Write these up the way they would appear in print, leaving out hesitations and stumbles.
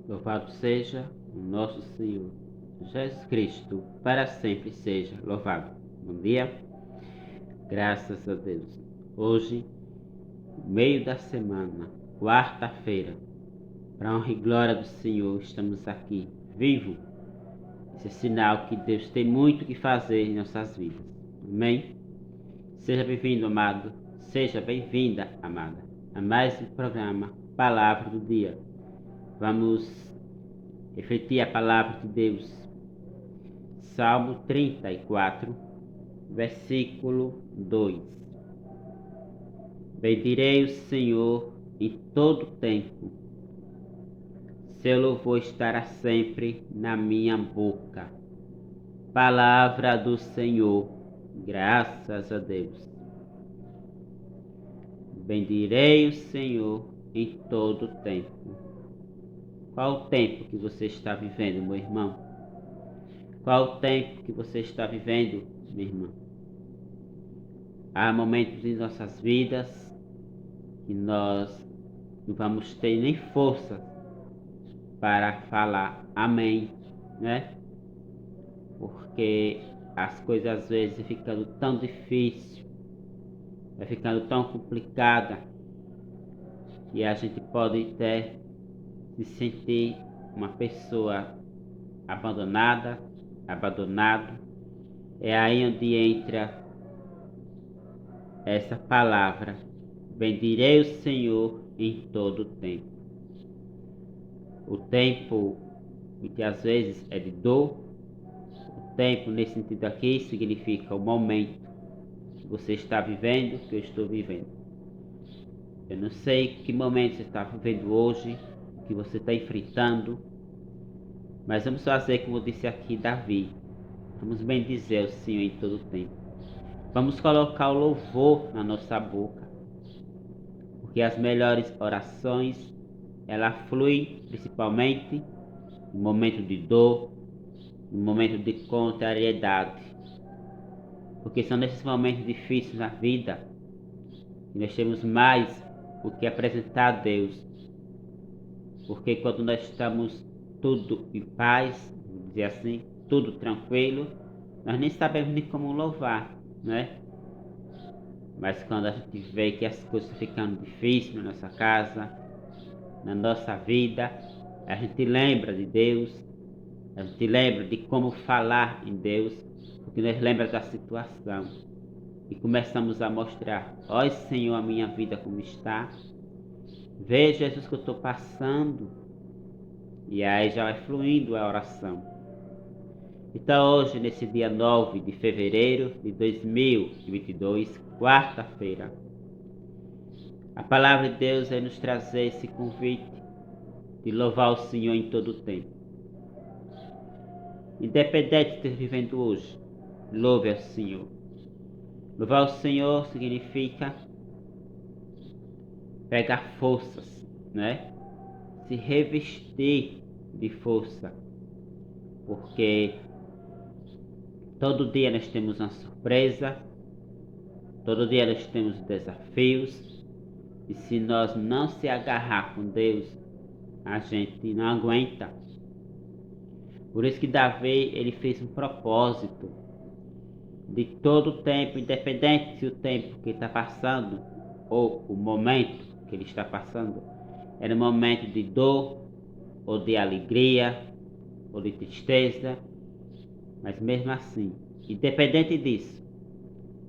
Louvado seja o nosso Senhor Jesus Cristo, para sempre seja louvado. Bom dia, graças a Deus. Hoje, meio da semana, quarta-feira, para a honra e glória do Senhor, estamos aqui, vivo. Esse é sinal que Deus tem muito que fazer em nossas vidas. Amém? Seja bem-vindo, amado. Seja bem-vinda, amada, a mais um programa Palavra do Dia. Vamos refletir a palavra de Deus. Salmo 34, versículo 2. Bendirei o Senhor em todo tempo. Seu louvor estará sempre na minha boca. Palavra do Senhor, graças a Deus. Bendirei o Senhor em todo tempo. Qual o tempo que você está vivendo, meu irmão? Qual o tempo que você está vivendo, minha irmã? Há momentos em nossas vidas que nós não vamos ter nem força para falar amém, né? Porque as coisas às vezes vão ficando tão difíceis, vai ficando tão complicada, que a gente pode até se sentir uma pessoa abandonado. É aí onde entra essa palavra: bendirei o Senhor em todo o tempo. O tempo que às vezes é de dor, o tempo nesse sentido aqui significa o momento que você está vivendo, que eu estou vivendo. Eu não sei que momento você está vivendo hoje, o que você está enfrentando, mas vamos fazer como disse aqui Davi. Vamos bendizer o Senhor em todo o tempo. Vamos colocar o louvor na nossa boca, porque as melhores orações, ela flui principalmente no momento de dor, no momento de contrariedade, porque são nesses momentos difíceis na vida que nós temos mais o que apresentar a Deus, porque quando nós estamos tudo em paz, vamos dizer assim, tudo tranquilo, nós nem sabemos nem como louvar, né? Mas quando a gente vê que as coisas estão ficando difíceis na nossa casa, na nossa vida, a gente lembra de Deus, a gente lembra de como falar em Deus, porque nós lembramos da situação e começamos a mostrar: ó Senhor, a minha vida como está, veja Jesus que eu estou passando, e aí já vai fluindo a oração. Então hoje, nesse dia 9 de fevereiro de 2022, quarta-feira, a palavra de Deus vai nos trazer esse convite de louvar o Senhor em todo o tempo. Independente de estar vivendo hoje, louve ao Senhor. Louvar o Senhor significa pegar forças, né? Se revestir de força, porque todo dia nós temos uma surpresa, todo dia nós temos desafios, e se nós não se agarrar com Deus, a gente não aguenta. Por isso que Davi, ele fez um propósito de todo o tempo, independente se o tempo que ele está passando ou o momento que ele está passando era um momento de dor ou de alegria ou de tristeza, mas mesmo assim, independente disso,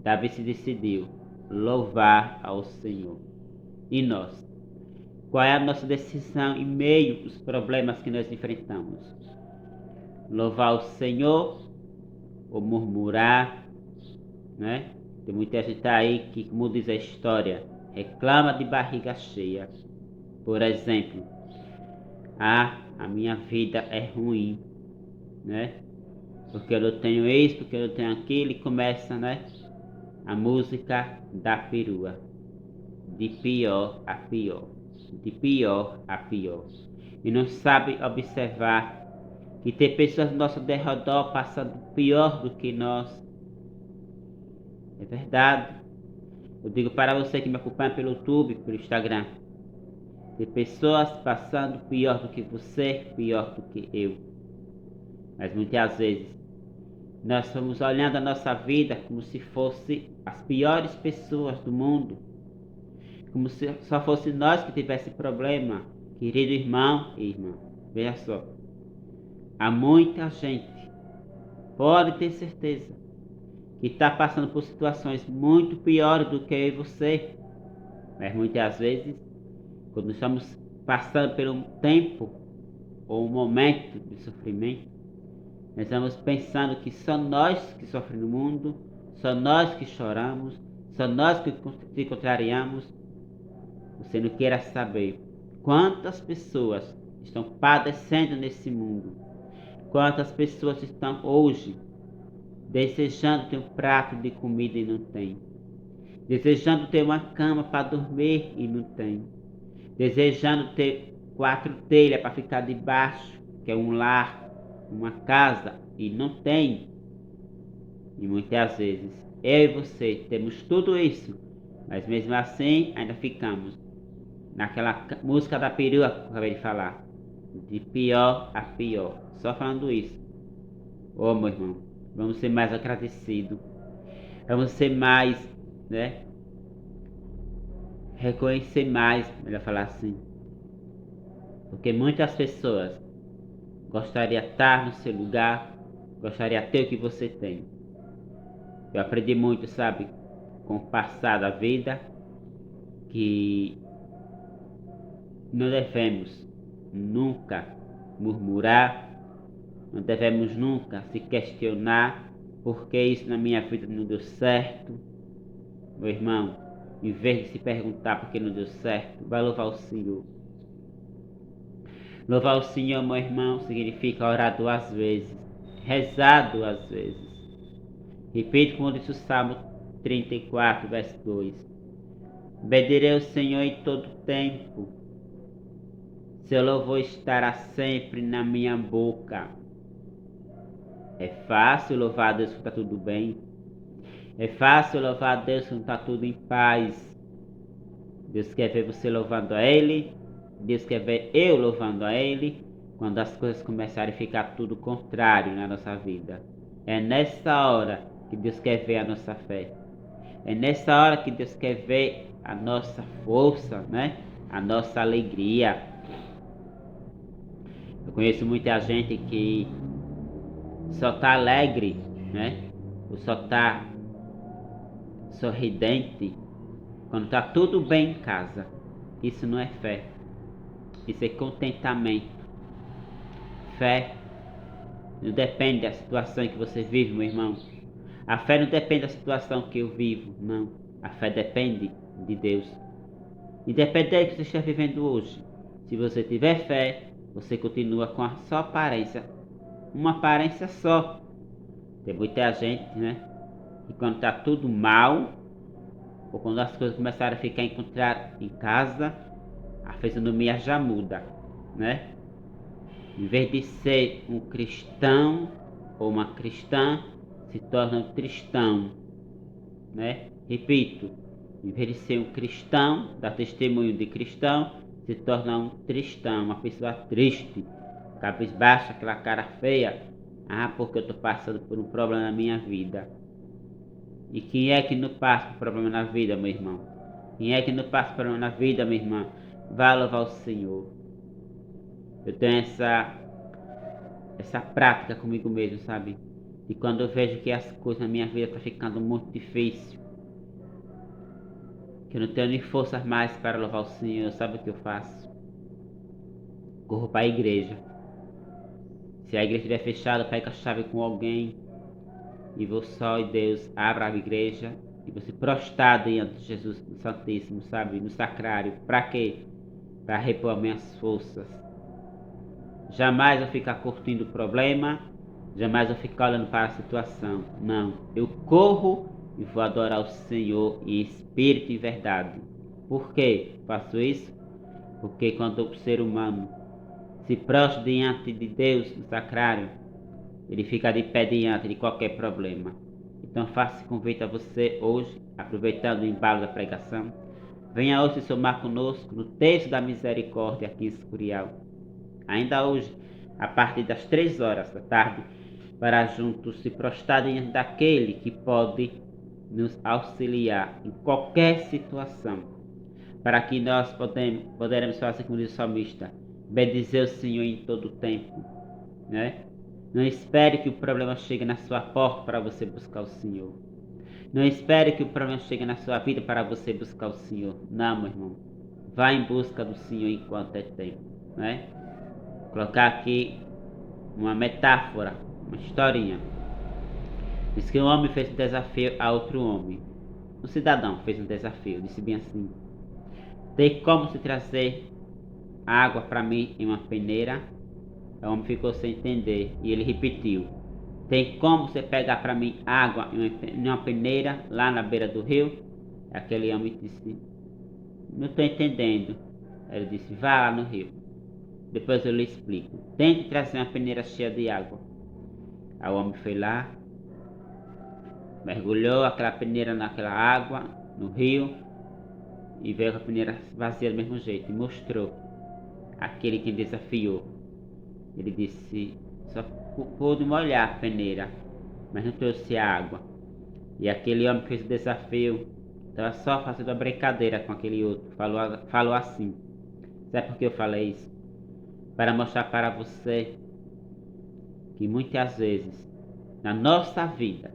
Davi se decidiu louvar ao Senhor. E nós? Qual é a nossa decisão em meio aos problemas que nós enfrentamos? Louvar o Senhor ou murmurar, né? Tem muita gente aí que, como diz a história, reclama de barriga cheia. Por exemplo, a minha vida é ruim, né? Porque eu não tenho isso, porque eu não tenho aquilo, e começa, né? A música da perua, de pior a pior, de pior a pior. E não sabe observar que tem pessoas ao nosso derredor passando pior do que nós. É verdade. Eu digo para você que me acompanha pelo YouTube, pelo Instagram, Tem pessoas passando pior do que você, pior do que eu. Mas muitas vezes nós estamos olhando a nossa vida como se fosse as piores pessoas do mundo, como se só fosse nós que tivesse problema. Querido irmão e irmã, veja só, há muita gente, pode ter certeza, que está passando por situações muito piores do que eu e você. Mas muitas vezes, quando estamos passando por um tempo ou um momento de sofrimento, nós estamos pensando que só nós que sofremos no mundo, só nós que choramos, só nós que se contrariamos. Você não queira saber quantas pessoas estão padecendo nesse mundo, quantas pessoas estão hoje desejando ter um prato de comida e não tem, desejando ter uma cama para dormir e não tem, desejando ter 4 telhas para ficar debaixo, que é um lar, uma casa, e não tem. E muitas vezes eu e você temos tudo isso, mas mesmo assim ainda ficamos naquela música da perua que eu acabei de falar, de pior a pior, só falando isso. Ô meu irmão, vamos ser mais agradecidos, vamos ser mais, né, reconhecer mais, melhor falar assim, porque muitas pessoas gostariam de estar no seu lugar, gostariam de ter o que você tem. Eu aprendi muito, sabe, com o passar da vida, que não devemos nunca murmurar, não devemos nunca se questionar porque isso na minha vida não deu certo. Meu irmão, em vez de se perguntar por que não deu certo, vai louvar o Senhor. Louvar o Senhor, meu irmão, significa orar 2 vezes, rezar 2 vezes. Repito como diz o Salmo 34, verso 2. Bendirei o Senhor em todo tempo, seu louvor estará sempre na minha boca. É fácil louvar a Deus quando está tudo bem. É fácil louvar a Deus quando está tudo em paz. Deus quer ver você louvando a Ele. Deus quer ver eu louvando a Ele quando as coisas começarem a ficar tudo contrário na nossa vida. É nessa hora que Deus quer ver a nossa fé. É nessa hora que Deus quer ver a nossa força, né? A nossa alegria. Eu conheço muita gente que só está alegre, né? Ou só está sorridente quando está tudo bem em casa. Isso não é fé. Isso é contentamento. Fé não depende da situação que você vive, meu irmão. A fé não depende da situação que eu vivo, não. A fé depende de Deus. Independente do que você está vivendo hoje, se você tiver fé, você continua com a sua aparência. Uma aparência só. Tem muita gente, né? Que quando está tudo mal, ou quando as coisas começarem a ficar em casa, a fisionomia já muda, né? Em vez de ser um cristão ou uma cristã, se torna um tristão, né? Repito, em vez de ser um cristão, dar testemunho de cristão, se torna um tristão, uma pessoa triste, cabisbaixa, aquela cara feia. Ah, porque eu estou passando por um problema na minha vida. E quem é que não passa por problema na vida, meu irmão? Quem é que não passa por problema na vida, minha irmã? Vá louvar o Senhor. Eu tenho essa prática comigo mesmo, sabe? E quando eu vejo que as coisas na minha vida estão ficando muito difícil, que eu não tenho nem forças mais para louvar o Senhor, sabe o que eu faço? Corro para a igreja. Se a igreja estiver fechada, eu pego a chave com alguém e vou só e Deus abra a igreja e você prostrar diante de Jesus no Santíssimo, sabe? No sacrário. Para quê? Para repor minhas forças. Jamais eu ficar curtindo o problema, jamais eu ficar olhando para a situação. Não, eu corro e vou adorar o Senhor em espírito e verdade. Por que faço isso? Porque quando o ser humano se prostra diante de Deus no sacrário, ele fica de pé diante de qualquer problema. Então faço esse convite a você hoje, aproveitando o embalo da pregação, Venha hoje se somar conosco no texto da misericórdia aqui em Escurial. Ainda hoje, a partir das 3 horas da tarde, para juntos se prostrar diante daquele que pode nos auxiliar em qualquer situação, para que nós podermos fazer como diz o salmista, bendizer o Senhor em todo o tempo, né? Não espere que o problema chegue na sua porta para você buscar o Senhor. Não espere que o problema chegue na sua vida para você buscar o Senhor. Não, meu irmão. Vá em busca do Senhor enquanto é tempo, né? Vou colocar aqui uma metáfora, uma historinha. Diz que um homem fez um desafio a outro homem. Um cidadão fez um desafio, disse bem assim: tem como se trazer água para mim em uma peneira? O homem ficou sem entender e ele repetiu: tem como você pegar para mim água em uma peneira lá na beira do rio? Aquele homem disse: não estou entendendo. Ele disse: vá lá no rio, depois eu lhe explico. Tente trazer uma peneira cheia de água. Aí o homem foi lá, mergulhou aquela peneira naquela água, no rio, e veio com a peneira vazia do mesmo jeito, e mostrou aquele que desafiou. Ele disse: só pude molhar a peneira, mas não trouxe água. E aquele homem que fez o desafio estava só fazendo uma brincadeira com aquele outro. Falou assim: sabe por que eu falei isso? Para mostrar para você que muitas vezes na nossa vida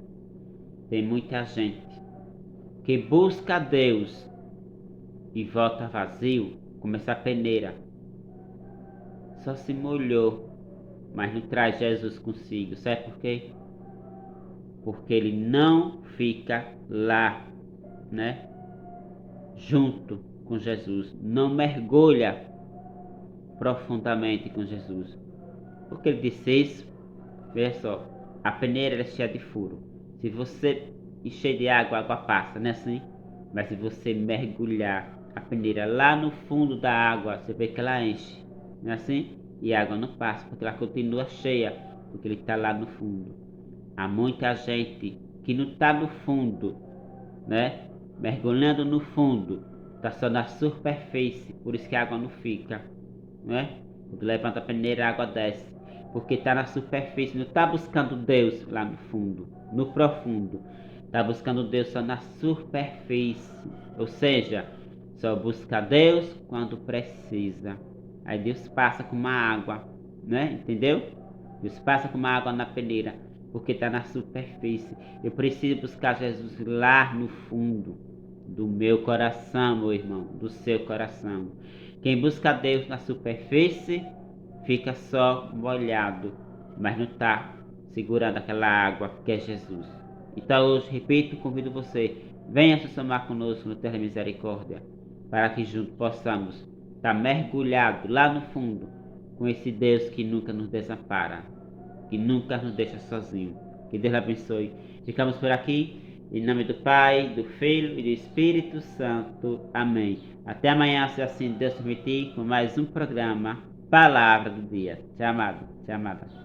tem muita gente que busca Deus e volta vazio, como essa peneira. Só se molhou, mas não traz Jesus consigo. Sabe por quê? Porque ele não fica lá, né? Junto com Jesus. Não mergulha profundamente com Jesus. Porque ele disse isso? Veja só, a peneira é cheia de furo. Se você encher de água, a água passa, não é assim? Mas se você mergulhar a peneira lá no fundo da água, você vê que ela enche, não é assim? E a água não passa, porque ela continua cheia, porque ele está lá no fundo. Há muita gente que não está no fundo, né? Mergulhando no fundo, está só na superfície, por isso que a água não fica, né? Quando levanta a peneira, a água desce, porque está na superfície, não está buscando Deus lá no fundo, no profundo, está buscando Deus só na superfície, ou seja, só busca Deus quando precisa. Aí Deus passa com uma água, né? Entendeu? Deus passa com uma água na peneira, porque está na superfície. Eu preciso buscar Jesus lá no fundo do meu coração, meu irmão, do seu coração. Quem busca Deus na superfície fica só molhado, mas não está segurando aquela água que é Jesus. Então hoje, repito, convido você, venha se somar conosco no Terra Misericórdia, para que juntos possamos estar mergulhados lá no fundo com esse Deus que nunca nos desampara, que nunca nos deixa sozinho. Que Deus abençoe. Ficamos por aqui. Em nome do Pai, do Filho e do Espírito Santo. Amém. Até amanhã, se assim Deus permitir, com mais um programa Palavra do Dia. Tchau, amado. Tchau, amada.